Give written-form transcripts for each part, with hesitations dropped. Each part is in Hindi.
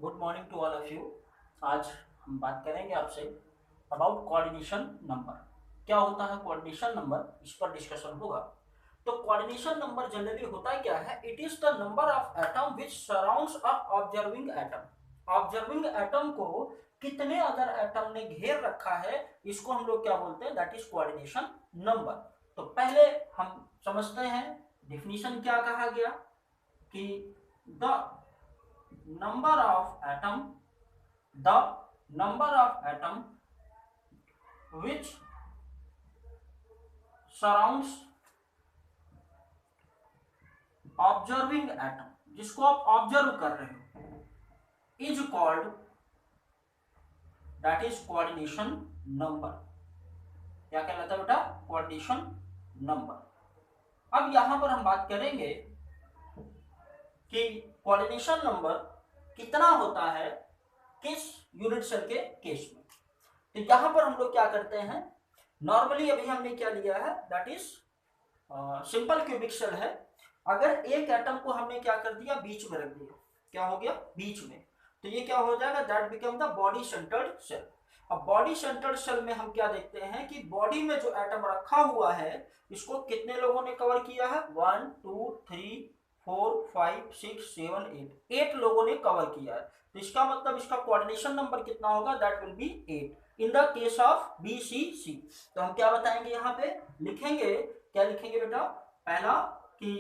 Good morning to all of you. आज हम बात करेंगे आपसे अबाउट कोऑर्डिनेशन नंबर। क्या होता है कोऑर्डिनेशन नंबर, इस पर डिस्कशन होगा। तो कोऑर्डिनेशन नंबर जनरली होता क्या है? It is the number of atom which surrounds a observing atom. Observing atom को कितने अदर एटम ने घेर रखा है, इसको हम लोग क्या बोलते हैं? That is coordination number. तो पहले हम समझते हैं डिफिनीशन क्या कहा गया कि the number of atom the number of atom which surrounds observing atom, जिसको आप ऑब्जर्व कर रहे हो, is called that is coordination number. क्या कहलाता है बेटा? Coordination number. अब यहां पर हम बात करेंगे कि कोऑर्डिनेशन नंबर कितना होता है किस यूनिट सेल के केस में। तो यहां पर हम लोग क्या करते हैं, नॉर्मली अभी हमने क्या लिया है, that is simple cubic cell है। अगर एक एटम को हमने क्या कर दिया, बीच में रख दिया, क्या हो गया? बीच में। तो ये क्या हो जाएगा? That become the body centred cell. अब बॉडी सेंटर्ड सेल में हम क्या देखते हैं कि बॉडी में जो एटम रखा हुआ है, इसको कितने लोगों ने कवर किया है? 1 2 3 4 5 6 7 8, 8 लोगों ने कवर किया है। तो इसका मतलब इसका कोऑर्डिनेशन नंबर कितना होगा? That will be 8 in the case of BCC। तो हम क्या बताएंगे यहाँ पे? लिखेंगे, क्या लिखेंगे बेटा? पहला कि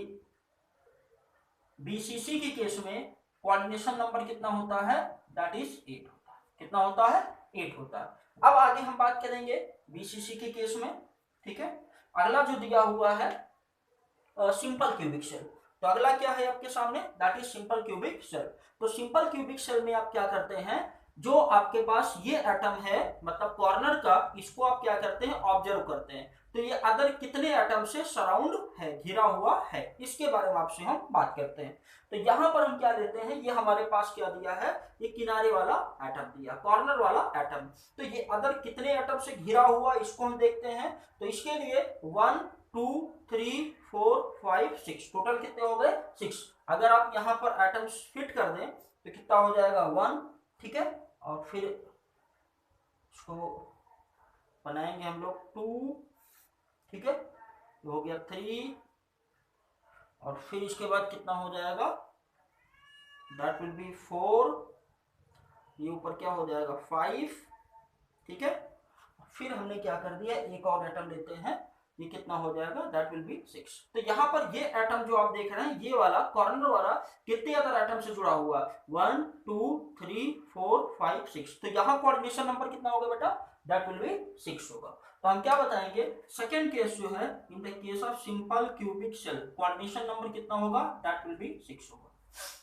BCC के केस में कोऑर्डिनेशन नंबर कितना होता है? दैट इज 8 होता है। कितना होता है? 8 होता है। अब आगे हम बात करेंगे BCC के केस में, ठीक है। अगला जो दिया हुआ है सिंपल क्यूबिक सेल। तो अगला क्या है आपके सामने? That is simple cubic cell. तो सिंपल क्यूबिक सेल में आप क्या करते हैं, जो आपके पास ये एटम है, मतलब कॉर्नर का, इसको आप क्या करते हैं? ऑब्जर्व करते हैं। तो ये अदर कितने एटम से सराउंड है, घिरा हुआ है, इसके बारे में आपसे हम बात करते हैं। तो यहां पर हम क्या लेते हैं, ये हमारे पास क्या दिया है? ये किनारे वाला एटम दिया, कॉर्नर वाला एटम। तो ये अदर कितने एटम से घिरा हुआ, इसको हम देखते हैं। तो इसके लिए 1 2 3 4 5 6, टोटल कितने हो गए? 6। अगर आप यहाँ पर एटम्स फिट कर दें तो कितना हो जाएगा? 1, ठीक है। और फिर इसको बनाएंगे हम लोग 2, ठीक है, तो हो गया 3, और फिर इसके बाद कितना हो जाएगा? दैट विल बी 4, ये ऊपर क्या हो जाएगा? 5, ठीक है। फिर हमने क्या कर दिया, एक और एटम लेते हैं, ये कितना हो जाएगा? That will be 6। तो यहाँ पर ये एटम जो आप देख रहे हैं, ये वाला कॉर्नर वाला कितने अदर एटम से जुड़ा हुआ? 1 2 3 4 5 6। तो यहाँ कोऑर्डिनेशन नंबर कितना होगा बेटा? दैट विल बी 6 होगा। तो हम क्या बताएंगे, सेकेंड केस जो है, in the case of simple cubic cell, coordination number कितना होगा? दैट विल बी 6 होगा।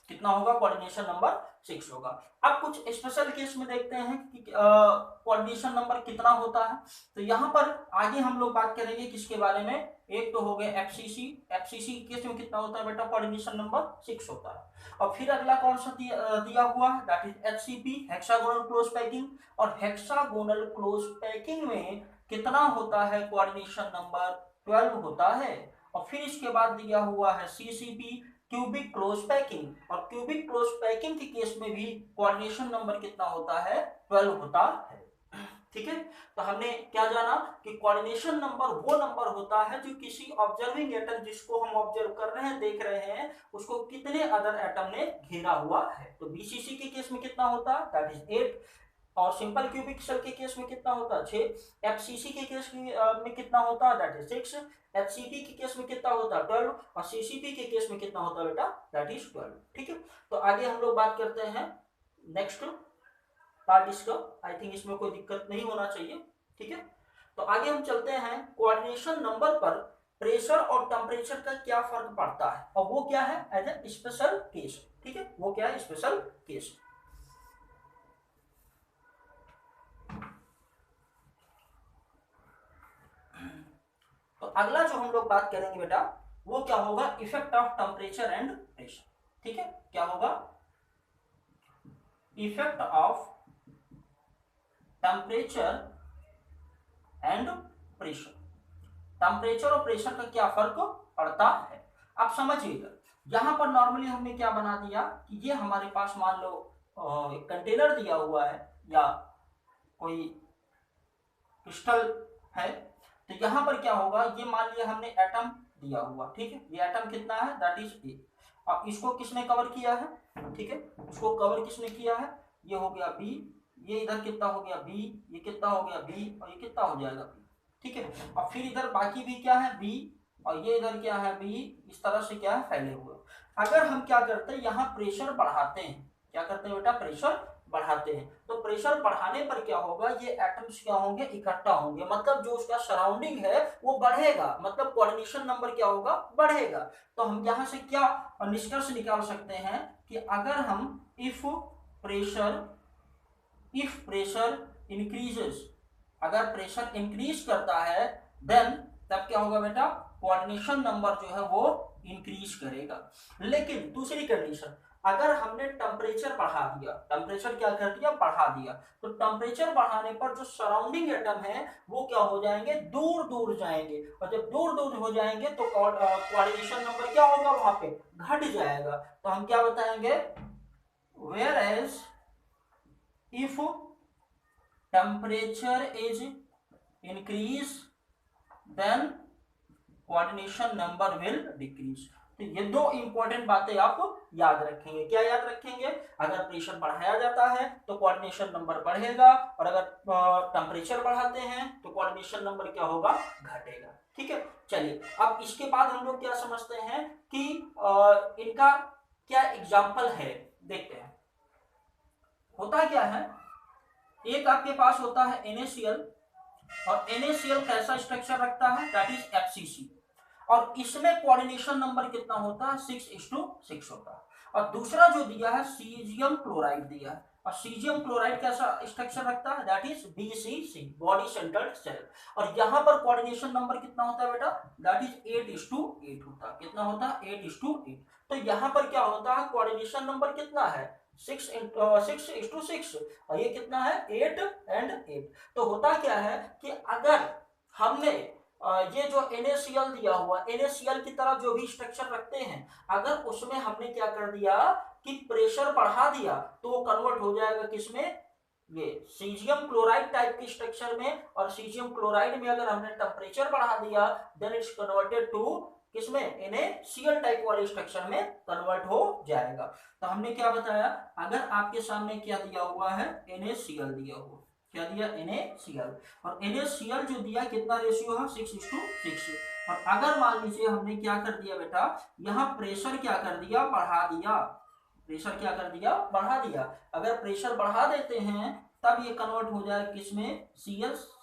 कितना होगा? कोऑर्डिनेशन नंबर 6 होगा। अब कुछ स्पेशल केस में देखते हैं कि कोऑर्डिनेशन नंबर कितना होता है। तो यहाँ पर आगे हम लोग बात करेंगे किसके बारे में? एक तो हो गया FCC। FCC के केस में कितना होता है बेटा? कोऑर्डिनेशन नंबर 6 होता है। और फिर अगला कौन सा दिया हुआ है? That is HCP, hexagonal close packing. और हेक्सागोनल क्लोज पैकिंग में कितना होता है? कोऑर्डिनेशन नंबर 12 होता है। और फिर इसके बाद दिया हुआ है CCP, क्यूबिक क्लोज पैकिंग। और क्यूबिक क्लोज पैकिंग के केस में भी कोऑर्डिनेशन नंबर कितना होता है? 12 होता है, ठीक है। तो हमने क्या जाना कि कोऑर्डिनेशन नंबर वो नंबर होता है जो किसी ऑब्जर्विंग एटम, जिसको हम ऑब्जर्व कर रहे हैं, देख रहे हैं, उसको कितने अदर एटम ने घेरा हुआ है। तो BCC के केस में कितना होता है? That is 8। और सिंपल क्यूबिक सेल के केस में कितना होता है? 6। FCC के केस में कितना होता है? That is 6। HCP के केस में कितना होता है? 12। और CCP के केस में कितना होता है बेटा? दैट इज 12, ठीक है। तो आगे हम लोग बात करते हैं नेक्स्ट पार्ट इसका। आई थिंक इसमें कोई दिक्कत नहीं होना चाहिए, ठीक है। तो आगे हम चलते हैं, कोऑर्डिनेशन नंबर पर प्रेशर और टेम्परेचर का क्या फर्क पड़ता है, और वो क्या है? एज ए स्पेशल केस, ठीक है। वो क्या है? Special case. तो अगला जो हम लोग बात करेंगे बेटा, वो क्या होगा? Effect of temperature and pressure, ठीक है। क्या होगा? Effect of temperature and pressure. Temperature और प्रेशर का क्या फर्क पड़ता है, आप समझिएगा। यहां पर नॉर्मली हमने क्या बना दिया कि ये हमारे पास मान लो एक कंटेनर दिया हुआ है या कोई क्रिस्टल है, तो यहाँ पर क्या होगा, ये मान लिया हमने एटम दिया हुआ, ठीक है, ये एटम कितना है, दैट इज ए। अब इसको किसने कवर किया है, ठीक है, इसको कवर किसने किया है, ये हो गया बी, ये इधर कितना हो गया बी, ये कितना हो गया बी, और ये कितना हो जाएगा बी, ठीक है। अब फिर इधर बाकी भी क्या है बी, और ये इधर क्या है बी, इस तरह से क्या है फैले हुए। अगर हम क्या करते हैं, यहाँ प्रेशर बढ़ाते हैं, क्या करते हैं बेटा, प्रेशर बढ़ाते हैं, तो प्रेशर बढ़ाने पर क्या होगा, ये एटम्स क्या होंगे, इकट्ठा होंगे, मतलब जो उसका सराउंडिंग है वो बढ़ेगा, मतलब कोऑर्डिनेशन नंबर क्या होगा, बढ़ेगा। तो हम यहाँ से क्या निष्कर्ष निकाल सकते हैं कि अगर हम इफ प्रेशर इंक्रीजेस, अगर प्रेशर इंक्रीज करता है, देन तब क्या होगा बेटा, कोऑर्डिनेशन नंबर जो है वो इंक्रीज करेगा। लेकिन दूसरी कंडीशन, अगर हमने टेम्परेचर बढ़ा दिया, टेम्परेचर क्या कर दिया, बढ़ा दिया, तो टेम्परेचर बढ़ाने पर जो सराउंडिंग एटम है वो क्या हो जाएंगे, दूर दूर जाएंगे, और जब दूर दूर हो जाएंगे तो कोऑर्डिनेशन नंबर क्या होगा, वहां पे घट जाएगा। तो हम क्या बताएंगे, whereas if temperature is increase then coordination number will decrease. तो ये दो इंपॉर्टेंट बातें आप याद रखेंगे। क्या याद रखेंगे, अगर प्रेशर बढ़ाया जाता है तो कोऑर्डिनेशन नंबर बढ़ेगा, और अगर टेम्परेचर बढ़ाते हैं तो कोऑर्डिनेशन नंबर क्या होगा, घटेगा, ठीक है। चलिए अब इसके बाद हम लोग क्या समझते हैं कि इनका क्या एग्जाम्पल है, देखते हैं। होता क्या है, एक आपके पास होता है NaCl, और NaCl कैसा स्ट्रक्चर रखता है, दैट इज FCC, और इसमें कोऑर्डिनेशन नंबर कितना होता है, 6:6 होता है। और दूसरा जो दिया है सीजियम क्लोराइड दिया है, और सीजियम क्लोराइड कैसा स्ट्रक्चर रखता है, that is BCC, body centred cell, और यहाँ पर कोऑर्डिनेशन नंबर कितना होता है बेटा, दैट इज 8:8 होता है। कितना होता है, 8:8। तो यहाँ पर क्या होता है, कोऑर्डिनेशन नंबर कितना है, 6:6, और ये कितना है, 8 and 8। तो होता क्या है कि अगर हमने ये जो NaCl दिया हुआ, NaCl की तरह जो भी स्ट्रक्चर रखते हैं, अगर उसमें हमने क्या कर दिया कि प्रेशर बढ़ा दिया, तो वो कन्वर्ट हो जाएगा किसमें, ये सीजियम क्लोराइड टाइप की स्ट्रक्चर में, और सीजियम क्लोराइड में अगर हमने टेम्परेचर बढ़ा दिया, देन इट्स कन्वर्टेड टू किसमें, NaCl टाइप वाले स्ट्रक्चर में कन्वर्ट हो जाएगा। तो हमने क्या बताया, अगर आपके सामने क्या दिया हुआ है, NaCl दिया हुआ, क्या दिया, NaCl, और NaCl जो दिया कितना रेशियो है, 6:6। और अगर मान लीजिए हमने क्या कर दिया बेटा, यहाँ प्रेशर क्या कर दिया, बढ़ा दिया, प्रेशर क्या कर दिया, बढ़ा दिया, अगर प्रेशर बढ़ा देते हैं तब ये कन्वर्ट हो जाएगा किसमें,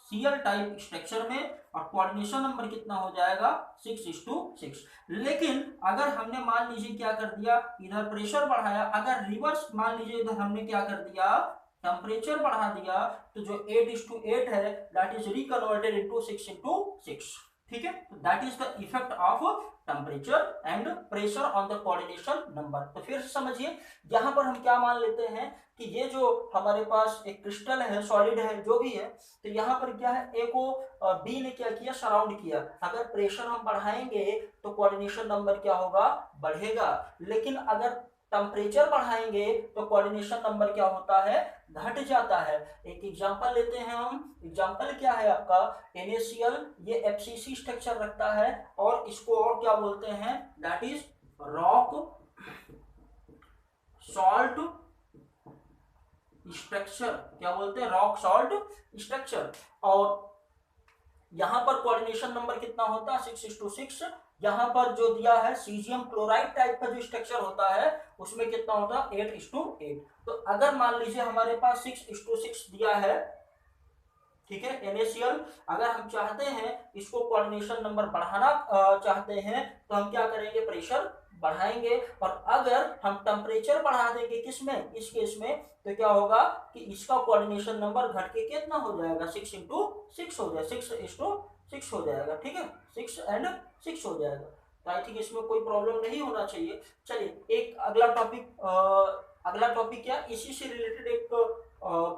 Cl टाइप स्ट्रक्चर में, और कोऑर्डिनेशन नंबर कितना हो जाएगा, 6:6। लेकिन अगर हमने मान लीजिए क्या कर दिया, इधर प्रेशर बढ़ाया, अगर रिवर्स मान लीजिए इधर हमने क्या कर दिया, टेम्परेचर बढ़ा दिया, तो जो 8:8 है दैट इज रिकन्वर्टेड इनटू 6:6, ठीक है। तो that is the effect of temperature and pressure on the coordination number. तो फिर से समझिए, यहां पर हम क्या मान लेते हैं कि ये जो हमारे पास एक क्रिस्टल है, सॉलिड है, जो भी है, तो यहाँ पर क्या है, ए को बी ने क्या किया, सराउंड किया, अगर प्रेशर हम बढ़ाएंगे तो कोऑर्डिनेशन नंबर क्या होगा, बढ़ेगा, लेकिन अगर टेम्परेचर बढ़ाएंगे तो कोऑर्डिनेशन नंबर क्या होता है, घट जाता है। एक एग्जांपल लेते हैं हम, एग्जांपल क्या है आपका, NaCl, ये FCC स्ट्रक्चर रखता है, और इसको और क्या बोलते हैं, that is rock salt structure, क्या बोलते हैं, रॉक सॉल्ट स्ट्रक्चर। और यहां पर कोऑर्डिनेशन नंबर कितना होता है, 6:6। यहां पर जो दिया है सीजियम क्लोराइड टाइप का जो स्ट्रक्चर होता है, उसमें कितना होता है, 8:8। तो अगर मान लीजिए हमारे पास 6:6 दिया है, ठीक है, NaCl, अगर हम चाहते हैं इसको कोऑर्डिनेशन नंबर बढ़ाना चाहते हैं, तो हम क्या करेंगे, प्रेशर बढ़ाएंगे, और अगर हम टेम्परेचर बढ़ा देंगे किसमें, इस केस में, तो क्या होगा कि इसका कोऑर्डिनेशन नंबर घट के कितना हो जाएगा, 6:6 हो जाएगा, 6:6 हो जाएगा, ठीक है, 6 and 6 हो जाएगा। तो आई थिंक इसमें कोई प्रॉब्लम नहीं होना चाहिए। चलिए एक अगला टॉपिक क्या, इसी से रिलेटेड एक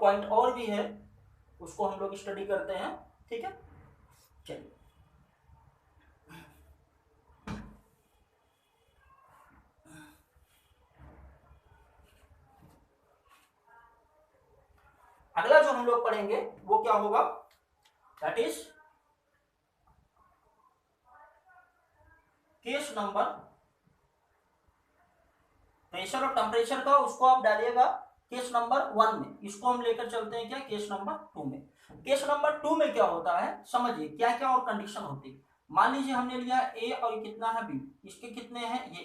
पॉइंट और भी है, उसको हम लोग स्टडी करते हैं, ठीक है। चलिए अगला जो हम लोग पढ़ेंगे वो क्या होगा, that is case number, pressure और टेम्परेचर का उसको आप डालिएगा केस नंबर 1 में, इसको हम लेकर चलते हैं क्या केस नंबर 2 में। केस नंबर 2 में क्या होता है समझिए, क्या क्या और कंडीशन होती है। मान लीजिए हमने लिया ए और ये कितना है बी, इसके कितने हैं ये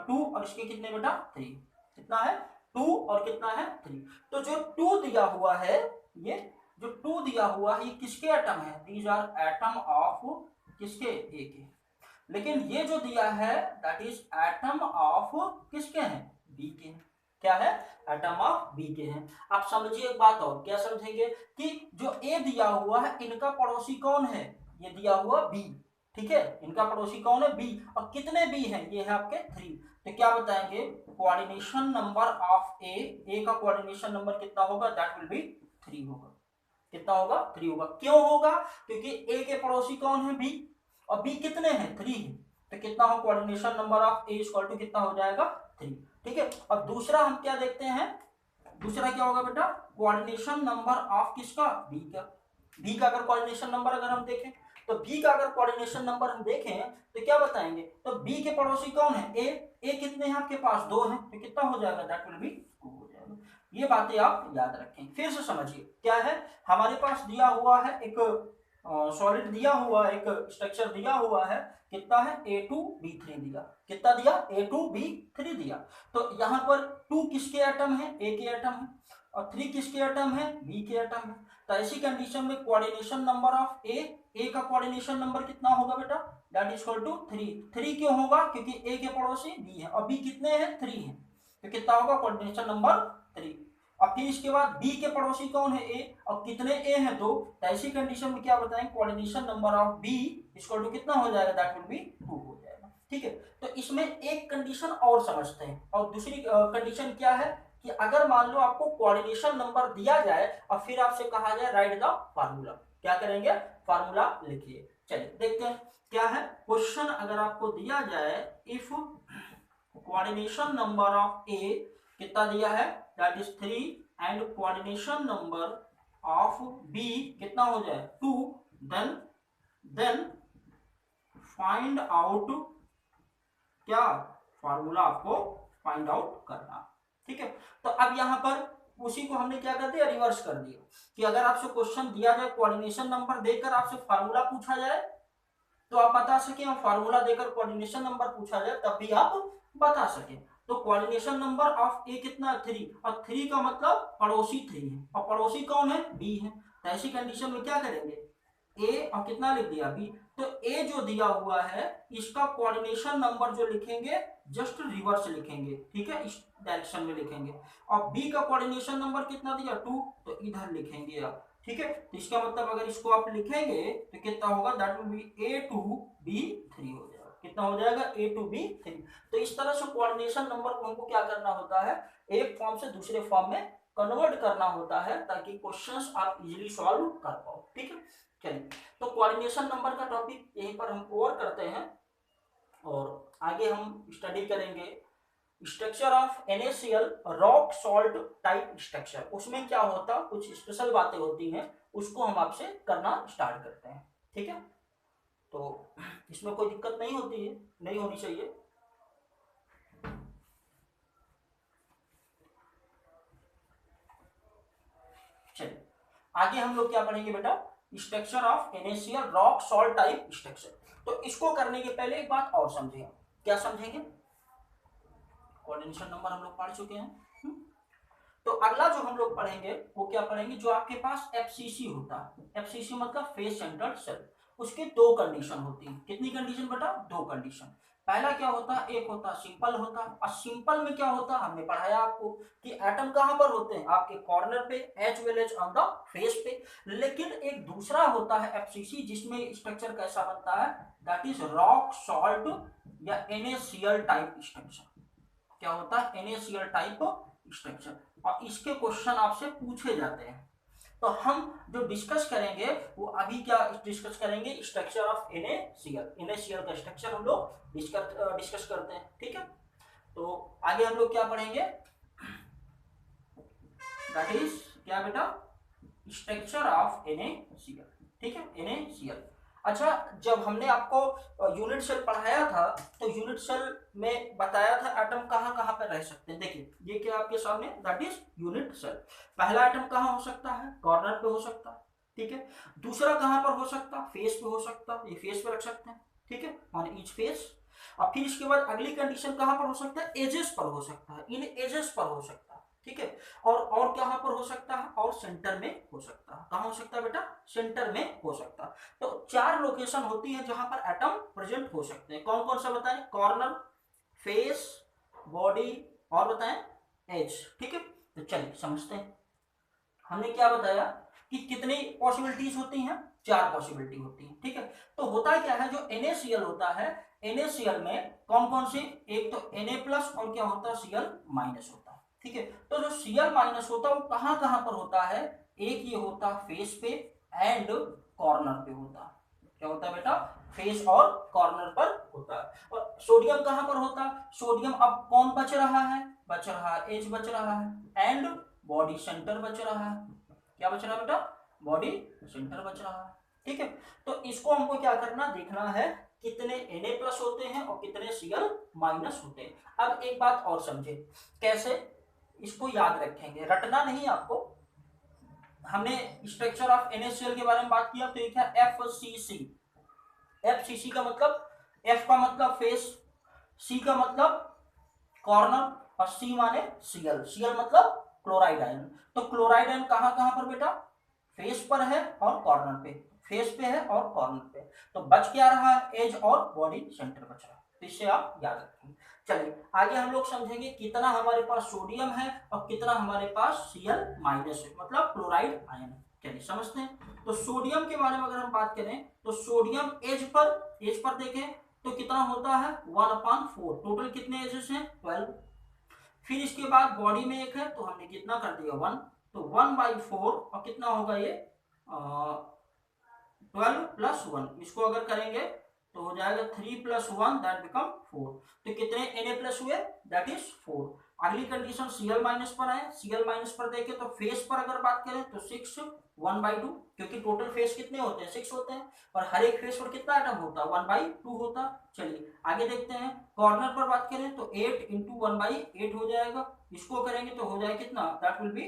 2 और इसके कितने बेटा 3, कितना है 2 और कितना है 3। तो जो 2 दिया हुआ है, ये जो 2 दिया हुआ है ये किसके एटम है, दीज आर एटम ऑफ किसके ए के। लेकिन ये जो दिया है दैट इज एटम ऑफ किसके हैं, बी के। क्या है, एटम ऑफ बी के हैं। आप समझिए एक बात और, क्या समझेंगे कि जो ए दिया हुआ है इनका पड़ोसी कौन है, ये दिया हुआ बी, ठीक है, इनका पड़ोसी कौन है बी, और कितने बी हैं, ये है आपके 3। तो क्या बताएंगे, कोऑर्डिनेशन नंबर ऑफ ए का कोऑर्डिनेशन नंबर कितना होगा, दैट विल बी 3 होगा। कितना होगा, 3 होगा। क्यों होगा, क्योंकि ए के पड़ोसी कौन है बी, और बी कितने हैं 3 है, तो कितना हो coordination number of A equal to कितना हो जाएगा 3, ठीक है। और दूसरा हम क्या देखते हैं, दूसरा क्या होगा बेटा, कोऑर्डिनेशन नंबर ऑफ किसका, बी का। बी का अगर कोऑर्डिनेशन नंबर अगर हम देखें, तो बी का अगर कोऑर्डिनेशन नंबर हम देखें तो क्या बताएंगे, तो बी के पड़ोसी कौन है ए कितने हैं आपके पास 2 हैं, तो कितना हो जाएगा, दैट विल बी 2 हो जाएगा। ये बातें आप याद रखें। फिर से समझिए क्या है, हमारे पास दिया हुआ है एक सॉलिड दिया हुआ, एक स्ट्रक्चर दिया हुआ है, कितना है A2B3 दिया, कितना दिया A2B3 दिया। तो यहाँ पर 2 किसके एटम है, A के एटम है, और 3 किसके एटम है, B के एटम है। तो ऐसी कंडीशन में कोऑर्डिनेशन नंबर ऑफ A का कोऑर्डिनेशन नंबर कितना होगा बेटा, दैट इज इक्वल टू 3 क्यों होगा, क्योंकि A के पड़ोसी B है और B कितने हैं 3 हैं, तो कितना होगा कोऑर्डिनेशन नंबर 3। अब फिर इसके बाद बी के पड़ोसी कौन है ए, और कितने ए हैं 2, तो ऐसी कंडीशन में क्या बताएं, coordination number of B equal to कितना हो जाएगा, दैट विल बी 2 हो जाएगा, ठीक है। तो इसमें एक कंडीशन और समझते हैं, और दूसरी कंडीशन क्या है कि अगर मान लो आपको कोऑर्डिनेशन नंबर दिया जाए और फिर आपसे कहा जाए राइट द फार्मूला, क्या करेंगे, फार्मूला लिखिए। चलिए देखते हैं क्या है क्वेश्चन, अगर आपको दिया जाए if coordination number of A कितना दिया है, that is 3 and coordination number of B कितना हो जाए 2, देन फाइंड आउट, क्या फार्मूला आपको फाइंड आउट करना, ठीक है। तो अब यहां पर उसी को हमने क्या कर दिया, रिवर्स कर दिया, कि अगर आपसे क्वेश्चन दिया जाए कोऑर्डिनेशन नंबर देकर आपसे फार्मूला पूछा जाए तो आप बता सके, और फार्मूला देकर कोऑर्डिनेशन नंबर पूछा जाए तब भी आप बता सके। तो कोऑर्डिनेशन नंबर ऑफ ए कितना 3, और 3 का मतलब पड़ोसी 3 है, और पड़ोसी कौन है बी है। तो ऐसी कंडीशन में क्या करेंगे, ए और कितना लिख दिया बी, तो ए जो दिया हुआ है इसका कोऑर्डिनेशन नंबर जो लिखेंगे जस्ट रिवर्स लिखेंगे, ठीक है, इस डायरेक्शन में लिखेंगे। और बी का कोऑर्डिनेशन नंबर कितना दिया 2, तो इधर लिखेंगे आप, ठीक है। तो इसका मतलब अगर इसको आप लिखेंगे तो कितना होगा, दैट विल बी A2B3 हो जाएगा, कितना हो जाएगा A2B3। तो इस तरह से कोऑर्डिनेशन नंबर को हमको क्या करना होता है, एक फॉर्म से दूसरे फॉर्म में कन्वर्ट करना होता है ताकि क्वेश्चंस आप इजीली सॉल्व कर पाओ, ठीक है। चलिए, तो कोऑर्डिनेशन नंबर का टॉपिक यहीं पर हम कवर करते हैं, और आगे हम स्टडी करेंगे structure of NaCl rock salt type structure. उसमें क्या होता, कुछ स्पेशल बातें होती हैं, उसको हम आपसे करना स्टार्ट करते हैं, ठीक है। तो इसमें कोई दिक्कत नहीं होती है, नहीं होनी चाहिए। चलिए आगे हम लोग क्या पढ़ेंगे बेटा, structure of NaCl rock salt type structure. तो इसको करने के पहले एक बात और समझिए, क्या समझेंगे, कोऑर्डिनेशन नंबर हम लोग पढ़ चुके हैं। तो अगला जो हम लोग पढ़ेंगे वो क्या पढ़ेंगे, जो आपके पास FCC होता है, FCC मतलब फेस सेंटर्ड सेल, उसके 2 कंडीशन होती है। कितनी कंडीशन बेटा, 2 कंडीशन। पहला क्या होता है, एक होता सिंपल होता है, और सिंपल में क्या होता है, हमने पढ़ाया आपको कि एटम कहां पर होते हैं, आपके कॉर्नर पे as well as on the face पे। लेकिन एक दूसरा होता है FCC जिसमें स्ट्रक्चर कैसा बनता है, दैट इज रॉक सॉल्ट या NaCl टाइप स्ट्रक्चर। क्या होता है, NaCl टाइप स्ट्रक्चर, और इसके क्वेश्चन आपसे पूछे जाते हैं। तो हम जो डिस्कस करेंगे वो अभी क्या डिस्कस करेंगे, स्ट्रक्चर ऑफ NaCl का स्ट्रक्चर हम लोग डिस्कस करते हैं, ठीक है। तो आगे हम लोग क्या पढ़ेंगे, दैट इज क्या बेटा, स्ट्रक्चर ऑफ NaCl, ठीक है, NaCl। अच्छा, जब हमने आपको यूनिट सेल पढ़ाया था तो यूनिट सेल में बताया था एटम कहाँ कहाँ पर रह सकते हैं। देखिए ये क्या आपके सामने, दैट इज यूनिट सेल। पहला एटम कहाँ हो सकता है, कॉर्नर पे हो सकता है, ठीक है। दूसरा कहाँ पर हो सकता है, फेस पे हो सकता है, ये फेस पे रख सकते हैं, ठीक है, ऑन ईच फेस। और फिर इसके बाद अगली कंडीशन कहाँ पर हो सकता है, एजेस पर हो सकता है, इन एजेस पर हो सकता है, ठीक है। और कहाँ पर हो सकता है, और सेंटर में हो सकता है। कहाँ हो सकता है बेटा, सेंटर में हो सकता है। तो 4 लोकेशन होती है जहां पर एटम प्रेजेंट हो सकते हैं। कौन कौन सा बताएं, कॉर्नर, फेस, बॉडी और बताएं एज, ठीक है। तो चलिए समझते हैं। हमने क्या बताया कि कितनी पॉसिबिलिटीज होती हैं, 4 पॉसिबिलिटी होती हैं, ठीक है। तो होता क्या है, जो NaCl होता है, NaCl में कौन कौन से, एक तो Na+ और क्या होता है, Cl- होता है, ठीक है। तो जो Cl- होता है वो कहाँ कहाँ पर होता है, एक ये होता है फेस पे एंड कॉर्नर पे होता है। क्या होता है बेटा, फेस और कॉर्नर पर होता है। और सोडियम कहाँ पर होता है, सोडियम अब कौन बच रहा है, बच रहा है एज बच रहा है, एंड बॉडी सेंटर बच रहा है। क्या बच रहा है बेटा, बॉडी सेंटर बच रहा है, ठीक है। तो इसको हमको क्या करना, देखना है कितने Na+ होते हैं और कितने Cl- होते हैं। अब एक बात और समझे, कैसे इसको याद रखेंगे, रटना नहीं आपको। हमने स्ट्रक्चर ऑफ NaCl के बारे में बात किया, तो ये क्या, FCC। FCC का मतलब, F का मतलब फेस, C का मतलब कॉर्नर और C माने Cl। Cl मतलब क्लोराइड आयन। तो क्लोराइड आयन कहाँ कहाँ पर बेटा, फेस पर है और कॉर्नर पे, फेस पे है और कॉर्नर पे। तो बच क्या रहा है, एज और बॉडी सेंटर बच रहा है। तो इससे आप याद रखेंगे। चलिए आगे हम लोग समझेंगे कितना हमारे पास सोडियम है और कितना हमारे पास Cl- है, मतलब क्लोराइड आयन। चलिए समझते हैं। तो सोडियम के बारे में अगर हम बात करें तो सोडियम एज पर देखें तो कितना होता है, 1/4। टोटल कितने एजेस हैं, 12। फिर इसके बाद बॉडी में एक है तो हमने कितना कर दिया, 1। तो 1/4 और कितना होगा ये, 12+1। इसको अगर करेंगे तो हो जाएगा 3+1 दैट बिकम 4। तो कितने Na+ हुए, दैट इज 4। अगली कंडीशन Cl- पर है, Cl- पर देखें तो फेस पर अगर बात करें तो 6, 1/2, क्योंकि टोटल फेस कितने होते हैं, 6 होते हैं, और हर एक फेस पर कितना एटम होता है, 1/2 होता। चलिए आगे देखते हैं। कॉर्नर पर बात करें तो 8 × 1/8 हो जाएगा। इसको करेंगे तो हो जाएगा कितना, दैट विल बी,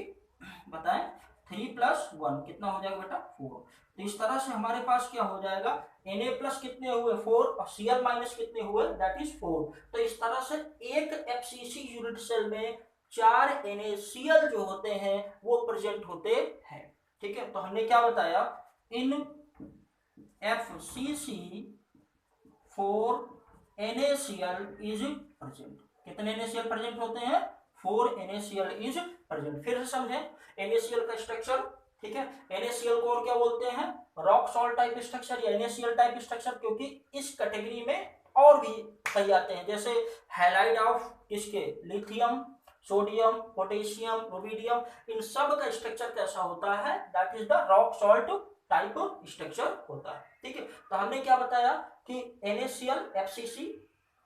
बताएं, 3+1 कितना हो जाएगा बेटा, 4। तो इस तरह से हमारे पास क्या हो जाएगा, Na+ कितने हुए, 4, और Cl- कितने हुए, दैट इज 4। तो इस तरह से एक FCC यूनिट सेल में 4 NaCl जो होते हैं वो प्रेजेंट होते हैं, ठीक है। तो हमने क्या बताया, इन FCC 4 NaCl इज प्रेजेंट। कितने NaCl प्रेजेंट होते हैं, 4 NaCl इज प्रेजेंट। फिर से समझें NaCl का स्ट्रक्चर, ठीक है। NaCl को और क्या बोलते हैं, रॉक सॉल्ट टाइप स्ट्रक्चर या NaCl टाइप स्ट्रक्चर, क्योंकि इस कैटेगरी में और भी कई आते हैं, जैसे हैलाइड ऑफ किसके, लिथियम, सोडियम, पोटेशियम, रुबिडियम, इन सब का स्ट्रक्चर कैसा होता है, that is the rock salt type structure होता है, ठीक है। तो हमने क्या बताया कि NaCl FCC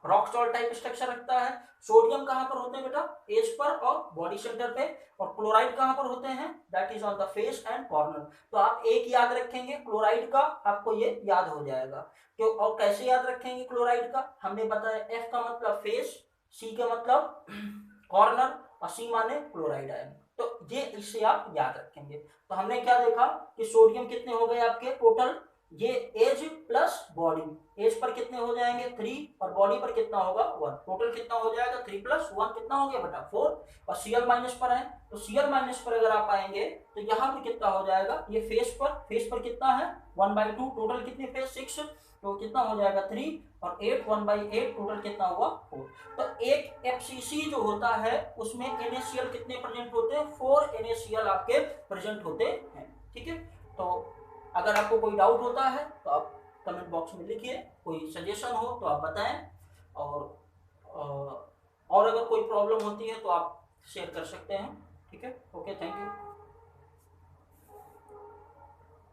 rock salt type structure रखता है। सोडियम कहां पर होते हैं बेटा, एज पर और बॉडी सेंटर पे, और क्लोराइड कहां पर होते हैं, that is on the face and corner. तो आप एक याद रखेंगे क्लोराइड का, आपको ये याद हो जाएगा। क्यों और कैसे याद रखेंगे क्लोराइड का, हमने बताया F का मतलब फेस, C का मतलब कॉर्नर और C माने क्लोराइड आयन। तो ये इससे आप याद रखेंगे। तो हमने क्या देखा कि सोडियम कितने हो गए आपके टोटल, ये as plus body, as per कितने हो जाएंगे 3 और बॉडी पर कितना होगा 1। टोटल कितना हो जाएगा 3+1 कितना हो गया बेटा 4। और Cl- पर है तो Cl- पर अगर आप आएंगे तो यहाँ पर कितना हो जाएगा, ये फेस पर कितना है 1/2। टोटल कितने फेस 6, तो कितना हो जाएगा 3 और 8, 1/8 टोटल कितना हुआ 4। तो एक FCC जो होता है उसमें NaCl कितने प्रेजेंट होते हैं, 4 NaCl आपके प्रेजेंट होते हैं, ठीक है। तो अगर आपको कोई डाउट होता है तो आप कमेंट बॉक्स में लिखिए, कोई सजेशन हो तो आप बताएं, और अगर कोई प्रॉब्लम होती है तो आप शेयर कर सकते हैं, ठीक है। Okay, thank you.